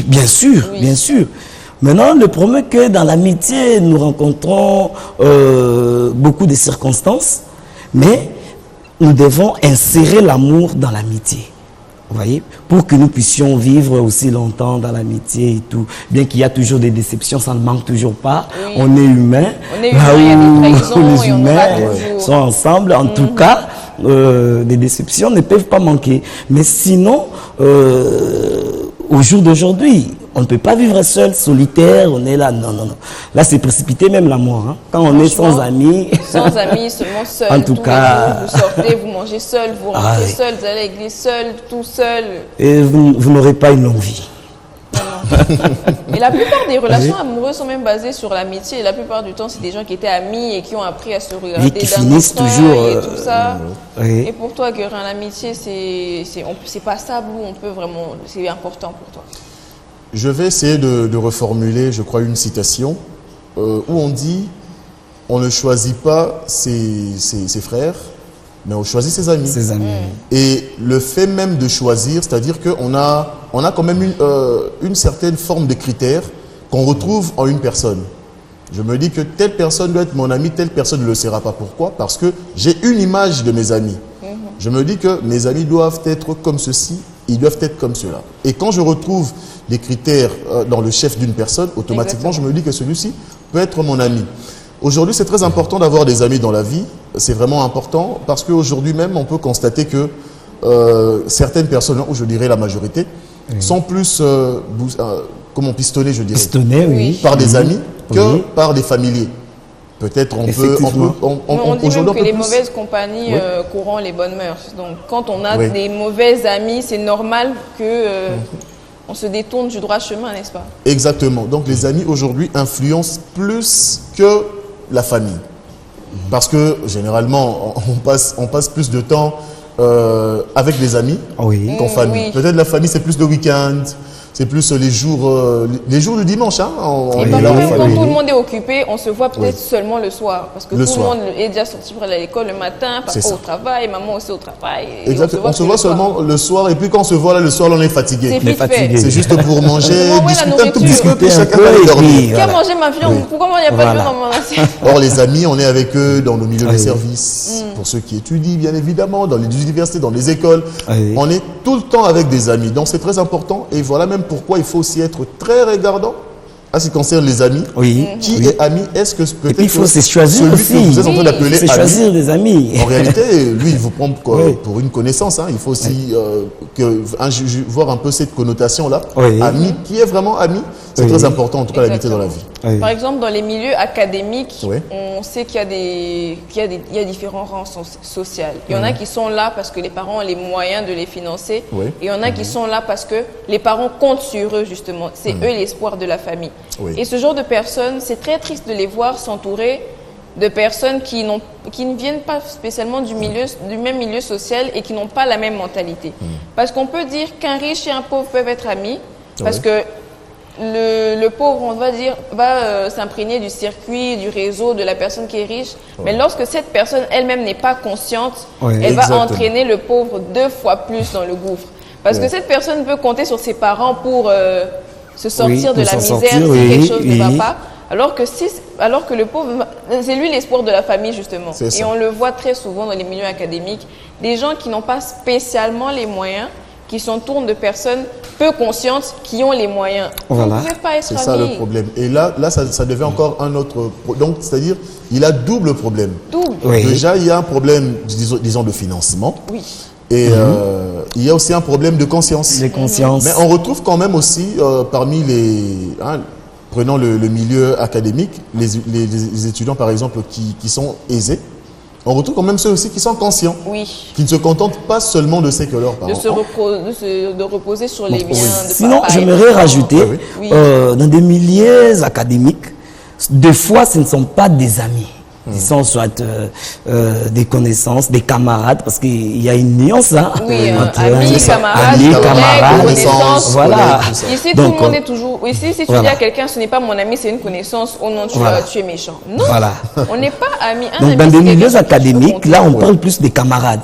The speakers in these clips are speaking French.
Oui, bien sûr, bien sûr. Maintenant, le problème est que dans l'amitié, nous rencontrons beaucoup de circonstances, mais nous devons insérer l'amour dans l'amitié. Vous voyez, pour que nous puissions vivre aussi longtemps dans l'amitié et tout. Bien qu'il y a toujours des déceptions, ça ne manque toujours pas. Oui. On est humain. On est humain, il y a des trahisons, les humains sont ensemble. En tout cas, des déceptions ne peuvent pas manquer. Mais sinon, au jour d'aujourd'hui, on ne peut pas vivre seul, solitaire, on est là, non, non, non. Là, c'est précipité même la mort. Hein. Quand on est sans amis. Sans amis, seulement seul. En tout cas. Vous sortez, vous mangez seul, vous rentrez seul, vous allez à l'église seul, tout seul. Et vous n'aurez pas une longue vie. Et la plupart des relations amoureuses sont même basées sur l'amitié. Et la plupart du temps, c'est des gens qui étaient amis et qui ont appris à se regarder qui finissent toujours et tout ça. Et pour toi, Guérin, l'amitié, c'est passable ou on peut vraiment, c'est important pour toi? Je vais essayer de reformuler, je crois, une citation où on dit « On ne choisit pas ses frères, mais on choisit ses amis. » Ses amis. Et le fait même de choisir, c'est-à-dire qu'on a quand même une certaine forme de critères qu'on retrouve en une personne. Je me dis que telle personne doit être mon ami, telle personne ne le sera pas. Pourquoi? Parce que j'ai une image de mes amis. Je me dis que mes amis doivent être comme ceci, ils doivent être comme cela. Et quand je retrouve des critères dans le chef d'une personne, automatiquement, je me dis que celui-ci peut être mon ami. Aujourd'hui, c'est très important d'avoir des amis dans la vie. C'est vraiment important parce qu'aujourd'hui même, on peut constater que certaines personnes, ou je dirais la majorité, sont plus comme pistonnés, je dirais, par des amis que par des familiers. Peut-être on dit même que les mauvaises compagnies courant les bonnes mœurs. Donc, quand on a des mauvais amis, c'est normal que on se détourne du droit chemin, n'est-ce pas? Exactement. Donc, les amis aujourd'hui influencent plus que la famille. Parce que généralement, on passe plus de temps avec les amis qu'en famille. Peut-être la famille, c'est plus le week-end. C'est plus les jours du dimanche. Hein, et quand tout le monde est occupé, on se voit peut-être seulement le soir. Parce que tout le monde est déjà sorti pour aller à l'école le matin, papa au travail, maman aussi au travail. Exactement. On se voit seulement le soir. Et puis quand on se voit là, le soir, là, on est fatigué. C'est juste pour manger, discuter un tout petit peu, puis chacun va aller dormir. Qui a mangé ma viande? Pourquoi il n'y a pas de viande dans mon assiette? Or, les amis, on est avec eux dans nos milieux de service. Pour ceux qui étudient, bien évidemment, dans les universités, dans les écoles. On est tout le temps avec des amis. Donc, c'est très important. Et voilà même pourquoi il faut aussi être très regardant à ce qui concerne les amis. Qui est ami? Est-ce que peut-être il faut se choisir celui aussi. que vous êtes en train d'appeler ami, choisir des amis. En réalité, lui, il vous prend pour une connaissance. Hein. Il faut aussi voir un peu cette connotation-là. Ami, qui est vraiment ami? C'est très important, en tout cas, l'amitié dans la vie. Par exemple, dans les milieux académiques, on sait qu'il y a différents rangs sociaux. Il y en a qui sont là parce que les parents ont les moyens de les financer. Et il y en a qui sont là parce que les parents comptent sur eux, justement. C'est eux l'espoir de la famille. Et ce genre de personnes, c'est très triste de les voir s'entourer de personnes qui ne viennent pas spécialement du même milieu social et qui n'ont pas la même mentalité. Parce qu'on peut dire qu'un riche et un pauvre peuvent être amis, parce que le pauvre, on va dire, va s'imprégner du circuit, du réseau de la personne qui est riche. Mais lorsque cette personne elle-même n'est pas consciente, elle va entraîner le pauvre 2 fois plus dans le gouffre. Parce que cette personne peut compter sur ses parents pour se sortir de la misère si quelque chose ne va pas. Alors que le pauvre, c'est lui l'espoir de la famille, justement. Et on le voit très souvent dans les milieux académiques. Des gens qui n'ont pas spécialement les moyens, qui s'entourent de personnes peu conscientes qui ont les moyens. Vous ne pouvez pas être ami. C'est ça le problème. Et là ça devient encore un autre... Donc, c'est-à-dire, il a double problème. Déjà, il y a un problème, disons, de financement. Et il y a aussi un problème de conscience. Mais on retrouve quand même aussi, parmi les... prenons le milieu académique, les étudiants, par exemple, qui sont aisés, on retrouve quand même ceux aussi qui sont conscients, qui ne se contentent pas seulement de ce que leurs parents de reposer sur les biens de Sinon, j'aimerais rajouter, dans des milieux académiques, des fois, ce ne sont pas des amis. Ils sont soit des connaissances, des camarades, parce qu'il y a une nuance entre amis, camarades, connaissances. Voilà. Ici, tout le monde est toujours... Ici, si tu dis à quelqu'un, ce n'est pas mon ami, c'est une connaissance, oh non, tu es méchant. Non, on n'est pas amis. Donc, dans des milieux académiques, là, on parle plus des camarades.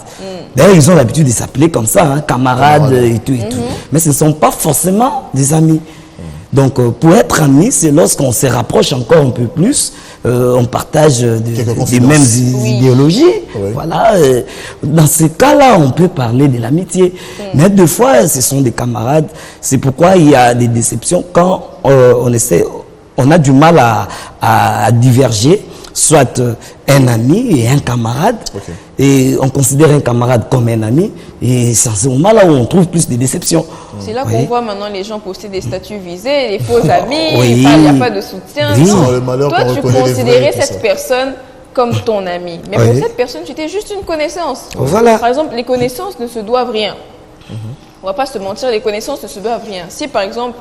D'ailleurs, ils ont l'habitude de s'appeler comme ça, camarades et tout et tout. Mais ce ne sont pas forcément des amis. Donc, pour être amis, c'est lorsqu'on se rapproche encore un peu plus, on partage des mêmes idéologies. Oui. Voilà. Dans ces cas-là, on peut parler de l'amitié. Mais deux fois, ce sont des camarades. C'est pourquoi il y a des déceptions quand on a du mal à diverger, soit un ami et un camarade. Okay. Et on considère un camarade comme un ami. Et c'est à ce moment-là où on trouve plus de déceptions. C'est là qu'on voit maintenant les gens poster des statuts visés, les faux amis, il n'y a pas de soutien. Oui. Toi, tu considérais cette personne comme ton ami. Mais pour cette personne, tu étais juste une connaissance. Voilà. Par exemple, les connaissances ne se doivent rien. On ne va pas se mentir, les connaissances ne se doivent rien. Si par exemple,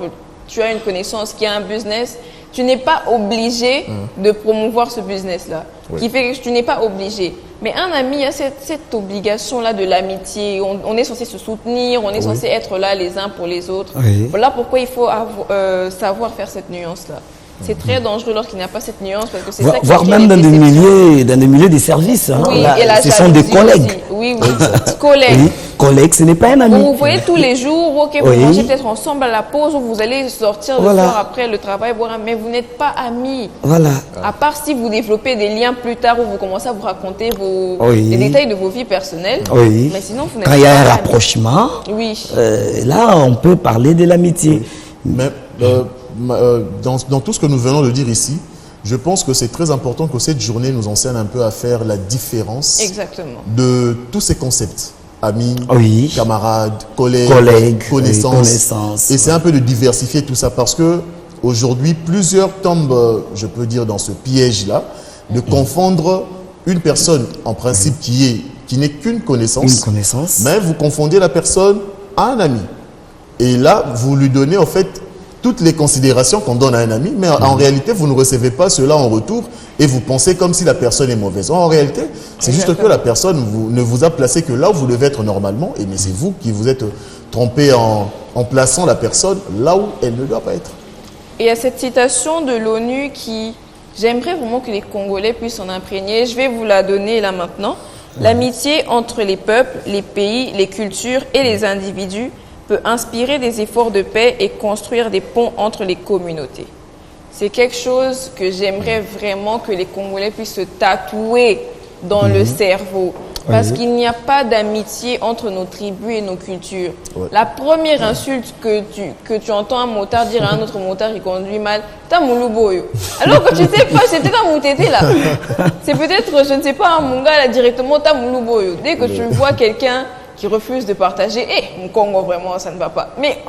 tu as une connaissance qui a un business, tu n'es pas obligé de promouvoir ce business-là. Qui fait que tu n'es pas obligé. Mais un ami a cette obligation-là de l'amitié. On est censé se soutenir, on est censé être là les uns pour les autres. Voilà pourquoi il faut savoir faire cette nuance-là. C'est très dangereux lorsqu'il n'y a pas cette nuance parce que c'est ça qui voire même dans des milieux des services. Hein. Oui, ce sont des collègues. Aussi. Oui, collègues. Oui, collègues, ce n'est pas un ami. Vous voyez tous les jours, ok, vous mangez peut-être ensemble à la pause ou vous allez sortir le soir après le travail, mais vous n'êtes pas amis. Voilà. À part si vous développez des liens plus tard où vous commencez à vous raconter les détails de vos vies personnelles. Oui. Mais sinon, vous n'êtes quand il y a un rapprochement, là, on peut parler de l'amitié. Mais dans tout ce que nous venons de dire ici, je pense que c'est très important que cette journée nous enseigne un peu à faire la différence de tous ces concepts. Amis, camarades, collègues, connaissances. Et c'est un peu de diversifier tout ça parce que aujourd'hui, plusieurs tombent, je peux dire, dans ce piège-là, de confondre une personne, en principe, qui n'est qu'une connaissance. Mais vous confondez la personne à un ami. Et là, vous lui donnez, en fait, toutes les considérations qu'on donne à un ami, mais en réalité, vous ne recevez pas cela en retour et vous pensez comme si la personne est mauvaise. En réalité, c'est juste que la personne ne vous a placé que là où vous devez être normalement, mais c'est vous qui vous êtes trompé en plaçant la personne là où elle ne doit pas être. Et il y a cette citation de l'ONU qui, j'aimerais vraiment que les Congolais puissent en imprégner. Je vais vous la donner là maintenant. L'amitié entre les peuples, les pays, les cultures et les individus peut inspirer des efforts de paix et construire des ponts entre les communautés. C'est quelque chose que j'aimerais vraiment que les Congolais puissent se tatouer dans le cerveau. Parce qu'il n'y a pas d'amitié entre nos tribus et nos cultures. La première insulte que tu entends un motard dire à un autre motard qui conduit mal, t'as mon boyo. Alors que tu sais pas, c'était dans mon tété là. C'est peut-être, je ne sais pas, mon gars là directement, t'as mon boyo. Dès que tu vois quelqu'un qui refuse de partager, mon Congo vraiment ça ne va pas. Mais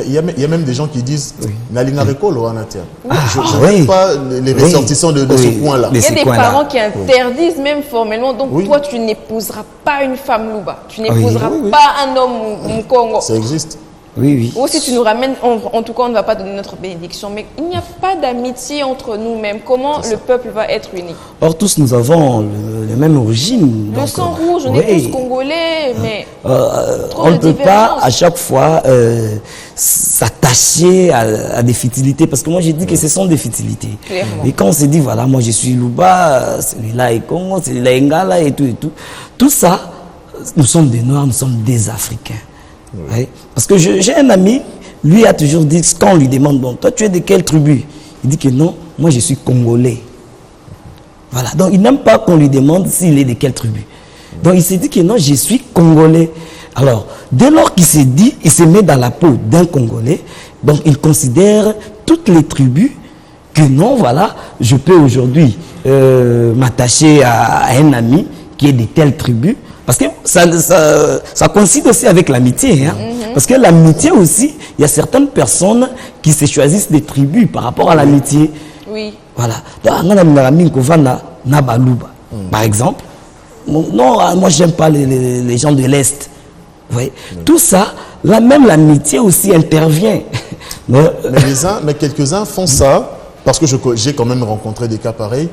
il y a même des gens qui disent Nalinga Rekolo en interne. Je ne sais pas les ressortissants de ce point-là. Il y a des parents qui interdisent même formellement. Donc toi, tu n'épouseras pas une femme louba. Tu n'épouseras pas un homme Congo. Ça existe. Ou si tu nous ramènes, en tout cas, on ne va pas donner notre bénédiction. Mais il n'y a pas d'amitié entre nous-mêmes. Comment le peuple va être uni? Or, tous nous avons la même origine. Le sang rouge, on est tous congolais, mais on ne peut pas à chaque fois s'attacher à des futilités. Parce que moi, j'ai dit que ce sont des futilités. Clairement. Et quand on se dit, voilà, moi je suis Louba, celui-là est Congo, celui-là est Ngala et tout. Tout ça, nous sommes des Noirs, nous sommes des Africains. Ouais. Parce que j'ai un ami, lui a toujours dit, quand on lui demande, bon, toi tu es de quelle tribu? Il dit que non, moi je suis congolais. Voilà, donc il n'aime pas qu'on lui demande s'il est de quelle tribu. Donc il s'est dit que non, je suis congolais. Alors, dès lors qu'il s'est dit, il se met dans la peau d'un Congolais, donc il considère toutes les tribus que non, voilà, je peux aujourd'hui m'attacher à un ami qui est de telle tribu. Parce que ça coïncide aussi avec l'amitié. Hein? Parce que l'amitié aussi, il y a certaines personnes qui se choisissent des tribus par rapport à l'amitié. Oui. Voilà. Par exemple. Non, moi, je n'aime pas les gens de l'Est. Tout ça, là même l'amitié aussi intervient. mais quelques-uns font ça, parce que j'ai quand même rencontré des cas pareils.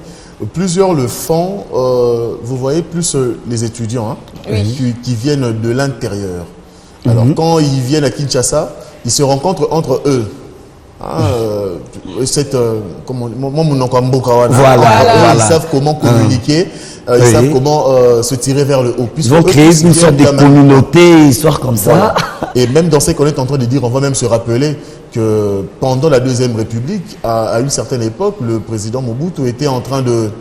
Plusieurs le font, vous voyez, plus les étudiants qui viennent de l'intérieur. Alors, quand ils viennent à Kinshasa, ils se rencontrent entre eux. Ils savent comment communiquer, ils savent comment se tirer vers le haut. Ils vont créer une sorte de communauté, histoire comme ça. Et même dans ce qu'on est en train de dire, on va même se rappeler que pendant la Deuxième République, à une certaine époque, le président Mobutu était en train de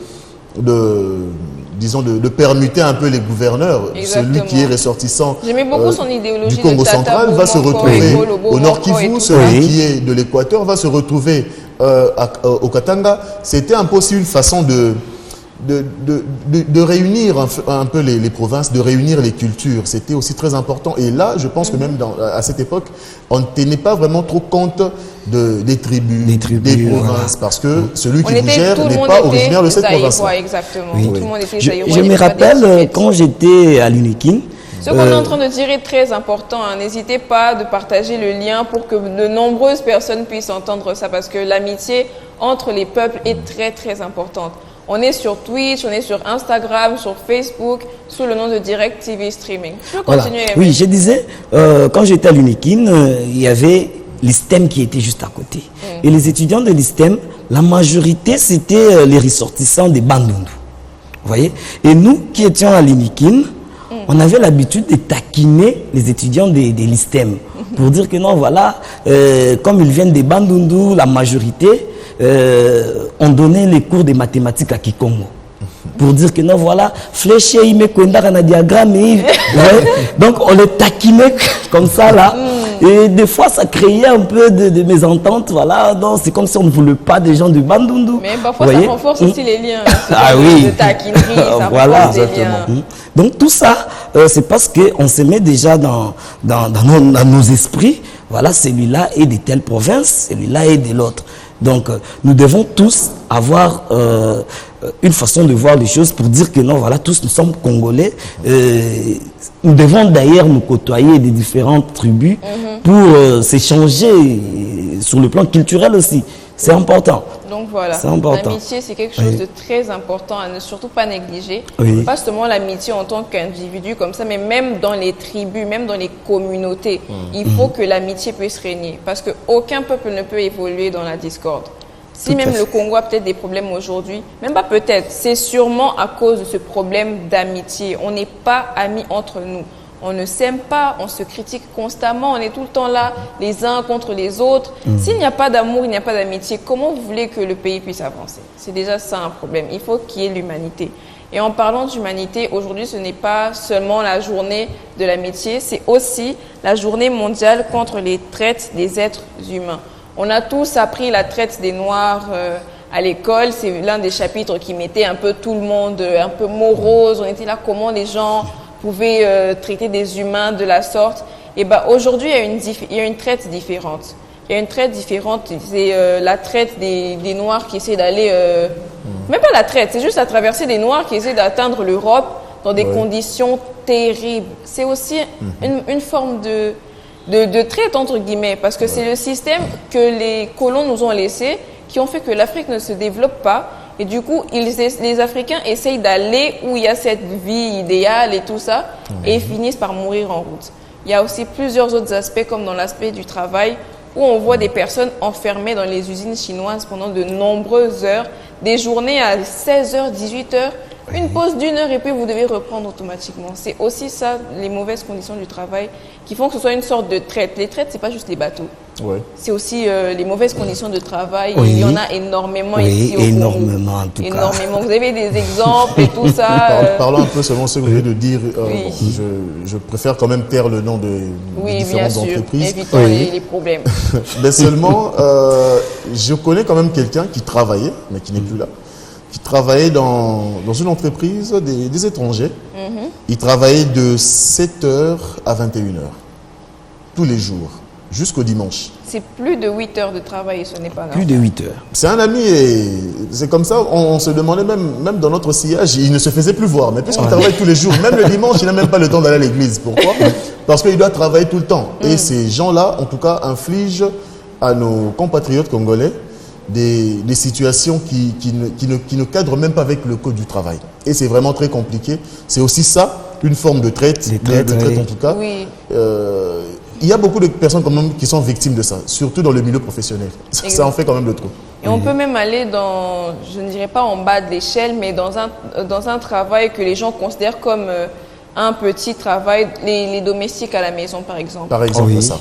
permuter un peu les gouverneurs. Exactement. Celui qui est ressortissant son idéologie du Congo central va se retrouver au Nord Kivu, celui qui est de l'Équateur va se retrouver au Katanga. C'était un peu aussi une façon de réunir un peu les provinces, de réunir les cultures. C'était aussi très important. Et là, je pense que même à cette époque, on ne tenait pas vraiment trop compte des tribus, des provinces, parce que celui qui vous gère n'est pas originaire de cette province. Exactement. Oui. Tout le monde était Je me rappelle quand j'étais à l'UNIKIN. Ce qu'on est en train de dire est très important. N'hésitez pas de partager le lien pour que de nombreuses personnes puissent entendre ça, parce que l'amitié entre les peuples est très très importante. On est sur Twitch, on est sur Instagram, sur Facebook, sous le nom de Direct TV Streaming. Je peux continuer. Oui, je disais, quand j'étais à l'UNIKIN, il y avait l'ISTEM qui était juste à côté. Et les étudiants de l'ISTEM, la majorité, c'était les ressortissants des Bandundu. Vous voyez? Et nous qui étions à l'UNIKIN, on avait l'habitude de taquiner les étudiants de l'ISTEM pour dire que non, voilà, comme ils viennent des Bandundu, la majorité, on donnait les cours de mathématiques à Kikongo. Pour dire que non, voilà, fléché, il met un diagramme. Donc on les taquinait comme ça là. Et des fois, ça créait un peu de mésentente. Voilà, c'est comme si on ne voulait pas des gens du Bandundu. Mais parfois, ça renforce aussi les liens. Ah oui. De taquinerie, ça voilà, renforce des liens. Donc tout ça, c'est parce qu'on se met déjà dans nos esprits. Voilà, celui-là est de telle province, celui-là est de l'autre. Donc, nous devons tous avoir une façon de voir les choses pour dire que non, voilà, tous nous sommes Congolais. Nous devons d'ailleurs nous côtoyer des différentes tribus pour s'échanger sur le plan culturel aussi. C'est important. Donc voilà, l'amitié c'est quelque chose de très important à ne surtout pas négliger. Pas seulement l'amitié en tant qu'individu comme ça, mais même dans les tribus, même dans les communautés. Il faut que l'amitié puisse régner, parce qu'aucun peuple ne peut évoluer dans la discorde. Si même le Congo a peut-être des problèmes aujourd'hui, même pas peut-être, c'est sûrement à cause de ce problème d'amitié. On n'est pas amis entre nous. On ne s'aime pas, on se critique constamment, on est tout le temps là, les uns contre les autres. S'il n'y a pas d'amour, il n'y a pas d'amitié, comment vous voulez que le pays puisse avancer? C'est déjà ça un problème. Il faut qu'il y ait l'humanité. Et en parlant d'humanité, aujourd'hui, ce n'est pas seulement la journée de l'amitié, c'est aussi la journée mondiale contre les traites des êtres humains. On a tous appris la traite des Noirs à l'école. C'est l'un des chapitres qui mettait un peu tout le monde un peu morose. On était là, comment les gens pouvaient traiter des humains de la sorte. Et aujourd'hui, il y a une traite différente. Il y a une traite différente, c'est la traite des Noirs qui essaient d'aller... Même pas la traite, c'est juste la traversée des Noirs qui essaient d'atteindre l'Europe dans des conditions terribles. C'est aussi une forme de traite, entre guillemets, parce que c'est le système que les colons nous ont laissé qui ont fait que l'Afrique ne se développe pas. Et du coup, les Africains essayent d'aller où il y a cette vie idéale et tout ça, et finissent par mourir en route. Il y a aussi plusieurs autres aspects, comme dans l'aspect du travail, où on voit des personnes enfermées dans les usines chinoises pendant de nombreuses heures, des journées à 16h, 18h, une pause d'1 heure et puis vous devez reprendre automatiquement. C'est aussi ça, les mauvaises conditions du travail, qui font que ce soit une sorte de traite. Les traites, c'est pas juste les bateaux. C'est aussi les mauvaises conditions de travail. Il y en a énormément ici au Congo. Énormément en tout cas. Énormément. Vous avez des exemples et tout ça. Parlons un peu selon ce que vous venez de dire. Je préfère quand même taire le nom des différentes entreprises. Évitons les problèmes. Mais seulement, je connais quand même quelqu'un qui travaillait, mais qui n'est plus là, qui travaillait dans une entreprise des étrangers. Il travaillait de 7h à 21h, tous les jours, jusqu'au dimanche. C'est plus de 8 heures de travail, ce n'est pas grave. Plus de 8 heures. C'est un ami et c'est comme ça, on se demandait même dans notre sillage, il ne se faisait plus voir. Mais puisqu'il travaille tous les jours, même le dimanche, il n'a même pas le temps d'aller à l'église. Pourquoi? Parce qu'il doit travailler tout le temps. Et ces gens-là, en tout cas, infligent à nos compatriotes congolais des situations qui ne cadrent même pas avec le code du travail. Et c'est vraiment très compliqué. C'est aussi ça, une forme de traite, en tout cas. Il y a beaucoup de personnes quand même qui sont victimes de ça, surtout dans le milieu professionnel. Ça en fait quand même le trou. Et on peut même aller dans, je ne dirais pas en bas de l'échelle, mais dans un travail que les gens considèrent comme un petit travail, les domestiques à la maison par exemple. Par exemple, ça.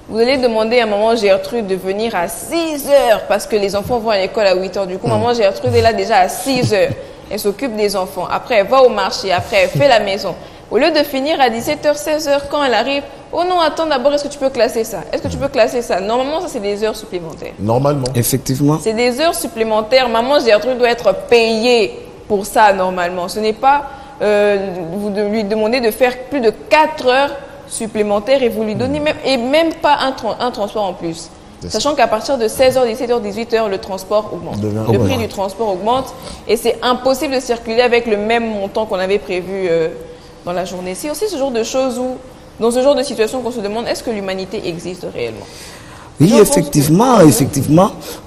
Vous allez demander à maman Gertrude de venir à 6 heures parce que les enfants vont à l'école à 8 heures. Du coup, maman Gertrude est là déjà à 6 heures. Elle s'occupe des enfants. Après, elle va au marché. Après, elle fait la maison. Au lieu de finir à 17h, 16h, quand elle arrive, oh non, attends d'abord, est-ce que tu peux classer ça? Est-ce que tu peux classer ça? Normalement, ça, c'est des heures supplémentaires. Normalement. Effectivement. C'est des heures supplémentaires. Maman Gertrude doit être payée pour ça, normalement. Ce n'est pas vous lui demander de faire plus de 4 heures supplémentaires et vous lui donnez même pas un transport en plus. Sachant qu'à partir de 16h, 17h, 18h, le transport augmente. Le prix du transport augmente et c'est impossible de circuler avec le même montant qu'on avait prévu dans la journée. C'est aussi ce genre de choses où, dans ce genre de situation qu'on se demande, est-ce que l'humanité existe réellement? Oui, effectivement.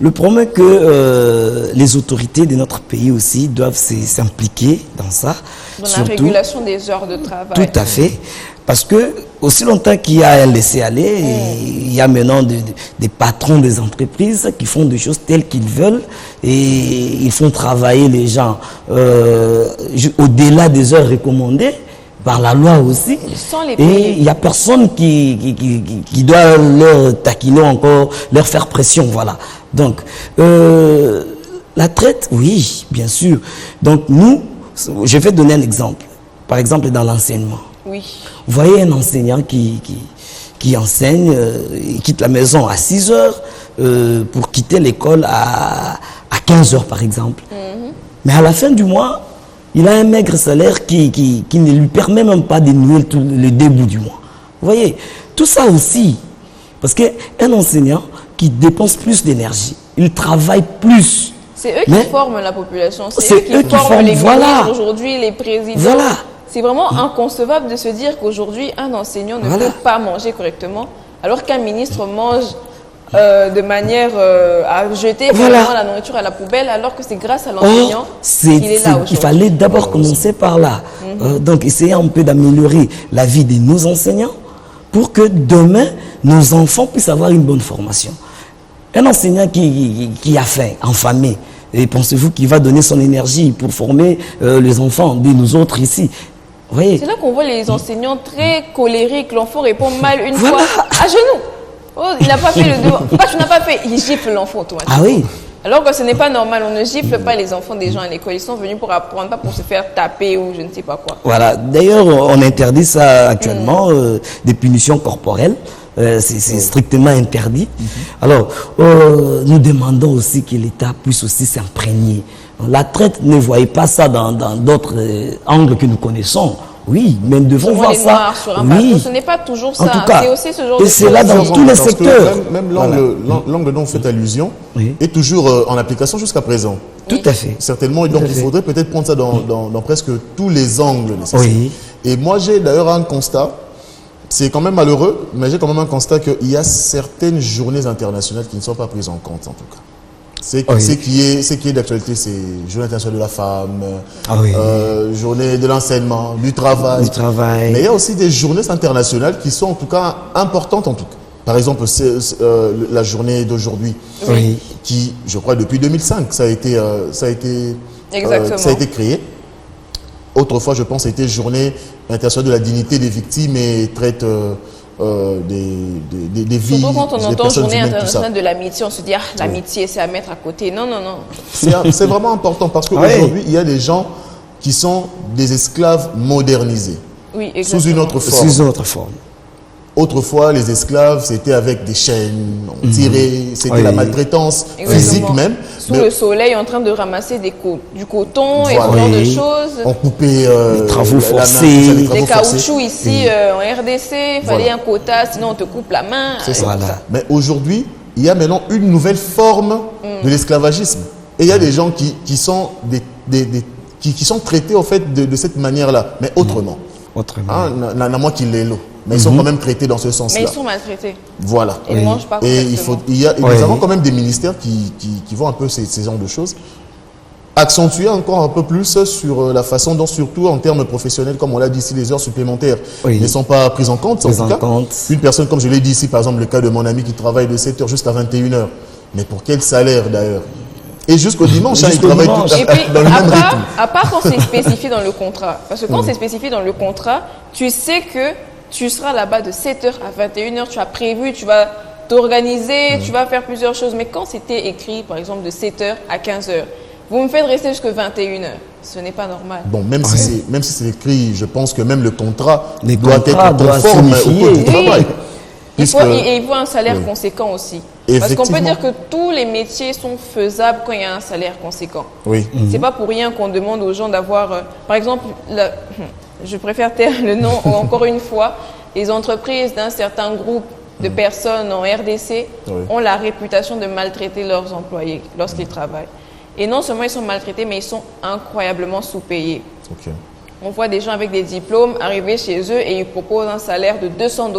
Le problème est que les autorités de notre pays aussi doivent s'impliquer dans ça. Dans la régulation des heures de travail. Tout à fait. Parce que aussi longtemps qu'il y a un laisser-aller, il y a maintenant des patrons des entreprises qui font des choses telles qu'ils veulent et ils font travailler les gens au-delà des heures recommandées par la loi aussi. Sans les et payer. il n'y a personne qui doit leur taquiner encore, leur faire pression. Voilà. Donc, la traite, oui, bien sûr. Donc, nous, je vais donner un exemple. Par exemple, dans l'enseignement. Oui. Vous voyez un enseignant qui enseigne, il quitte la maison à 6 heures pour quitter l'école à 15 heures, par exemple. Mais à la fin du mois, il a un maigre salaire qui ne lui permet même pas de nouer le début du mois. Vous voyez, tout ça aussi. Parce qu'un enseignant qui dépense plus d'énergie, il travaille plus. C'est eux qui forment la population. C'est eux qui forment les ministres aujourd'hui, les présidents. Voilà. C'est vraiment inconcevable de se dire qu'aujourd'hui, un enseignant ne peut pas manger correctement, alors qu'un ministre mange de manière à jeter la nourriture à la poubelle, alors que c'est grâce à l'enseignant qu'il est là aujourd'hui. Il fallait d'abord commencer par là. Donc, essayer un peu d'améliorer la vie de nos enseignants pour que demain, nos enfants puissent avoir une bonne formation. Un enseignant qui a faim, affamé, et pensez-vous qu'il va donner son énergie pour former les enfants de nous autres ici? C'est là qu'on voit les enseignants très colériques. L'enfant répond mal une fois à genoux. Oh, il n'a pas fait le devoir. Pourquoi tu n'as pas fait? Il gifle l'enfant automatiquement. Ah oui. Alors que ce n'est pas normal. On ne gifle pas les enfants des gens à l'école. Ils sont venus pour apprendre, pas pour se faire taper ou je ne sais pas quoi. Voilà. D'ailleurs, on interdit ça actuellement, des punitions corporelles. C'est strictement interdit. Alors, nous demandons aussi que l'État puisse aussi s'imprégner. La traite, ne voyez pas ça dans d'autres angles que nous connaissons. Oui, mais nous devons voir ça. Oui. Ce n'est pas toujours ça. En tout cas, c'est aussi ce genre de c'est là dans tous les secteurs. Même l'angle dont vous faites allusion est toujours en application jusqu'à présent. Tout à fait. Certainement, donc il faudrait peut-être prendre ça dans presque tous les angles nécessaires. Oui. Et moi, j'ai d'ailleurs un constat. C'est quand même malheureux, mais j'ai quand même un constat qu'il y a certaines journées internationales qui ne sont pas prises en compte, en tout cas. Ce qui est d'actualité, c'est Journée internationale de la femme, Journée de l'enseignement, du travail. Mais il y a aussi des journées internationales qui sont en tout cas importantes, en tout cas. Par exemple, la journée d'aujourd'hui, qui, je crois, depuis 2005, ça a été créé. Autrefois, je pense, c'était Journée internationale de la dignité des victimes et traite des vies. Surtout quand on entend Journée internationale de l'amitié, on se dit l'amitié, c'est à mettre à côté. Non. C'est vraiment important parce qu'aujourd'hui, il y a des gens qui sont des esclaves modernisés. Oui, exactement. Sous une autre forme. Autrefois, les esclaves, c'était avec des chaînes, on tirait, c'était la maltraitance physique même. Sous le soleil, en train de ramasser du coton et ce genre de choses. On coupait les travaux forcés. Des caoutchoucs ici en RDC, il fallait un quota, sinon on te coupe la main. C'est ça. Mais aujourd'hui, il y a maintenant une nouvelle forme de l'esclavagisme. Et il y a des gens qui sont traités en fait de cette manière-là, mais autrement. Moi qui l'ai l'eau. Mais ils sont quand même traités dans ce sens-là. Mais ils sont maltraités. Voilà. Ils ne mangent pas correctement. Nous avons quand même des ministères qui vont un peu ces genres de choses. Accentuer encore un peu plus sur la façon dont, surtout en termes professionnels, comme on l'a dit ici, les heures supplémentaires ne sont pas prises en compte. Une personne, comme je l'ai dit ici, par exemple, le cas de mon ami qui travaille de 7h jusqu'à 21h. Mais pour quel salaire d'ailleurs? Et jusqu'au dimanche, il travaille dans le même rythme. À part quand c'est spécifié dans le contrat. Parce que quand c'est spécifié dans le contrat, tu sais que tu seras là-bas de 7h à 21h, tu as prévu, tu vas t'organiser, tu vas faire plusieurs choses. Mais quand c'était écrit, par exemple, de 7h à 15h, vous me faites rester jusqu'à 21h. Ce n'est pas normal. Bon, même si c'est écrit, je pense que même le contrat doit être conforme au code du travail. Il faut un salaire conséquent aussi. Parce qu'on peut dire que tous les métiers sont faisables quand il y a un salaire conséquent. Oui. C'est pas pour rien qu'on demande aux gens d'avoir, par exemple, je préfère taire le nom, encore une fois, les entreprises d'un certain groupe de personnes en RDC ont la réputation de maltraiter leurs employés lorsqu'ils travaillent. Et non seulement ils sont maltraités, mais ils sont incroyablement sous-payés. Okay. On voit des gens avec des diplômes arriver chez eux et ils proposent un salaire de $200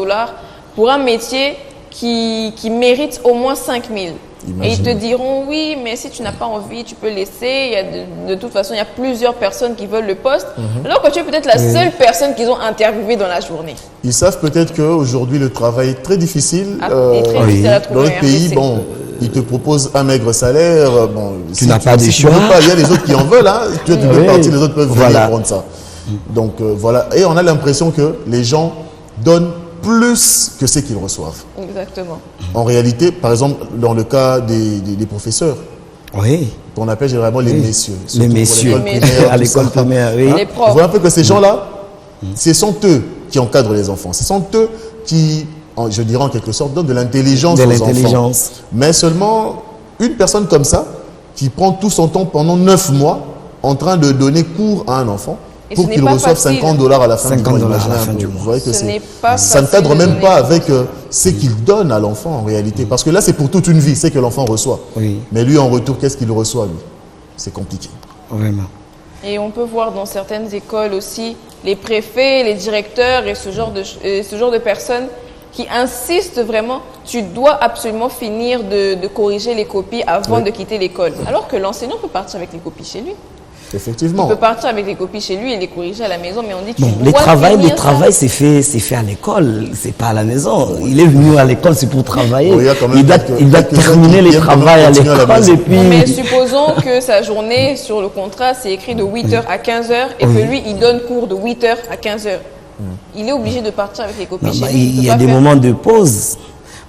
pour un métier qui mérite au moins 5 000. Et ils te diront, oui, mais si tu n'as pas envie, tu peux laisser. De toute façon, il y a plusieurs personnes qui veulent le poste. Alors que tu es peut-être la seule personne qu'ils ont interviewée dans la journée. Ils savent peut-être qu'aujourd'hui, le travail est très difficile. Très difficile à trouver dans le pays, bon, ils te proposent un maigre salaire. Bon, tu n'as pas de choix. Il y a les autres qui en veulent. Hein. Tu peux partir, les autres peuvent venir prendre ça. Donc, voilà. Et on a l'impression que les gens donnent plus que ce qu'ils reçoivent. Exactement. En réalité, par exemple, dans le cas des professeurs, qu'on appelle généralement les messieurs. Les messieurs, à l'école primaire, oui. Les profs. Vous voyez un peu que ces gens-là, ce sont eux qui encadrent les enfants. Ce sont eux qui, je dirais en quelque sorte, donnent de l'intelligence aux enfants. Mais seulement une personne comme ça, qui prend tout son temps pendant 9 mois en train de donner cours à un enfant, pour qu'il reçoive $50 à la fin du mois. Vous voyez que ça ne cadre même pas avec ce qu'il donne à l'enfant en réalité. Parce que là, c'est pour toute une vie, c'est que l'enfant reçoit. Mais lui, en retour, qu'est-ce qu'il reçoit, lui? C'est compliqué. Vraiment. Et on peut voir dans certaines écoles aussi les préfets, les directeurs et ce genre de personnes qui insistent vraiment, tu dois absolument finir de corriger les copies avant de quitter l'école. Alors que l'enseignant peut partir avec les copies chez lui. Effectivement. Il peut partir avec les copies chez lui et les corriger à la maison, mais on dit que le travail c'est fait à l'école, c'est pas à la maison. Il est venu à l'école, c'est pour travailler. Il doit terminer les travaux à l'école et puis... Mais supposons que sa journée sur le contrat, c'est écrit de 8h à 15h et que lui, il donne cours de 8h à 15h. Il est obligé de partir avec les copies chez lui. Il y a des moments de pause.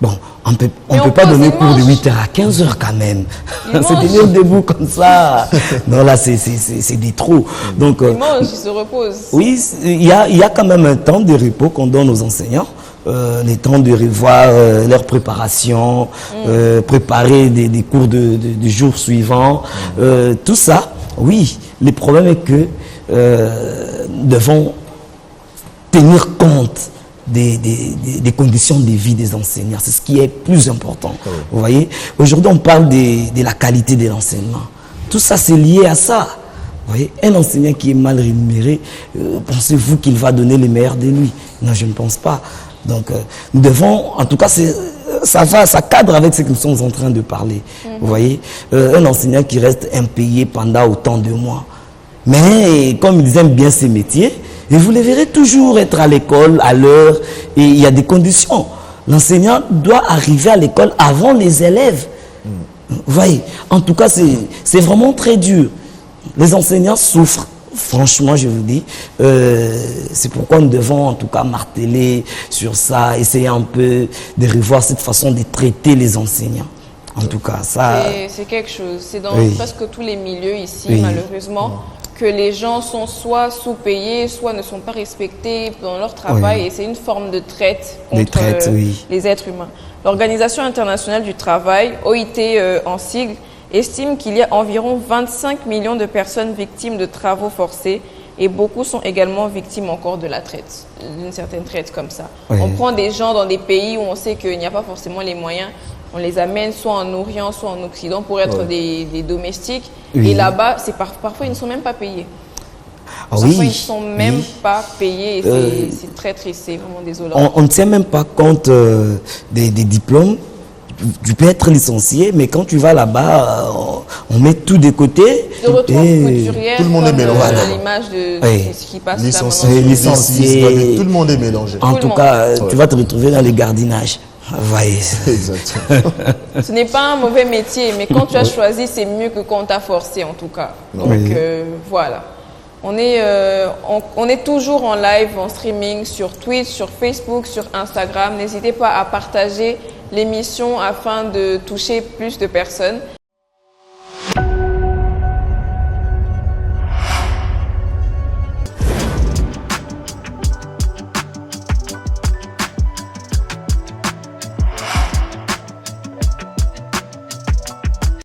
Bon, on peut pas donner cours de 8h à 15h quand même. C'est tenir debout comme ça. Non, là, c'est des trous. Donc, ils mangent, ils se reposent. Oui, il y a quand même un temps de repos qu'on donne aux enseignants. Les temps de revoir leur préparation, préparer des cours du jour suivant. Tout ça, oui. Le problème est que nous devons tenir compte des conditions de vie des enseignants. C'est ce qui est plus important. Vous voyez, aujourd'hui, on parle de la qualité de l'enseignement. Tout ça, c'est lié à ça. Vous voyez, un enseignant qui est mal rémunéré, pensez-vous qu'il va donner le meilleur de lui? Non, je ne pense pas. Donc, nous devons, en tout cas, ça cadre avec ce que nous sommes en train de parler. Vous voyez, un enseignant qui reste impayé pendant autant de mois. Mais, comme ils aiment bien ces métiers, et vous les verrez toujours être à l'école, à l'heure, et il y a des conditions. L'enseignant doit arriver à l'école avant les élèves. Vous voyez, en tout cas, c'est vraiment très dur. Les enseignants souffrent, franchement, je vous dis. C'est pourquoi nous devons en tout cas marteler sur ça, essayer un peu de revoir cette façon de traiter les enseignants. En tout cas, ça... C'est quelque chose. C'est dans presque tous les milieux ici, malheureusement, que les gens sont soit sous-payés, soit ne sont pas respectés dans leur travail. Et c'est une forme de traite contre les êtres humains. L'Organisation internationale du travail, OIT en sigle, estime qu'il y a environ 25 millions de personnes victimes de travaux forcés et beaucoup sont également victimes encore de la traite, d'une certaine traite comme ça. On prend des gens dans des pays où on sait qu'il n'y a pas forcément les moyens, on les amène soit en Orient, soit en Occident pour être des domestiques. Et là-bas, parfois, ils ne sont même pas payés. Parfois, ils ne sont même pas payés. C'est très triste, c'est vraiment désolant. On ne tient même pas compte des diplômes. Tu peux être licencié, mais quand tu vas là-bas, on met tout de côté. De retour couturière, tout le monde est mélangé. L'image de ce qui passe licencié, tout le monde est mélangé. En tout cas, tu vas te retrouver dans les gardinages. Exactement. Ce n'est pas un mauvais métier, mais quand tu as choisi, c'est mieux que quand on t'a forcé en tout cas. Donc voilà. On est toujours en live, en streaming sur Twitch, sur Facebook, sur Instagram. N'hésitez pas à partager l'émission afin de toucher plus de personnes.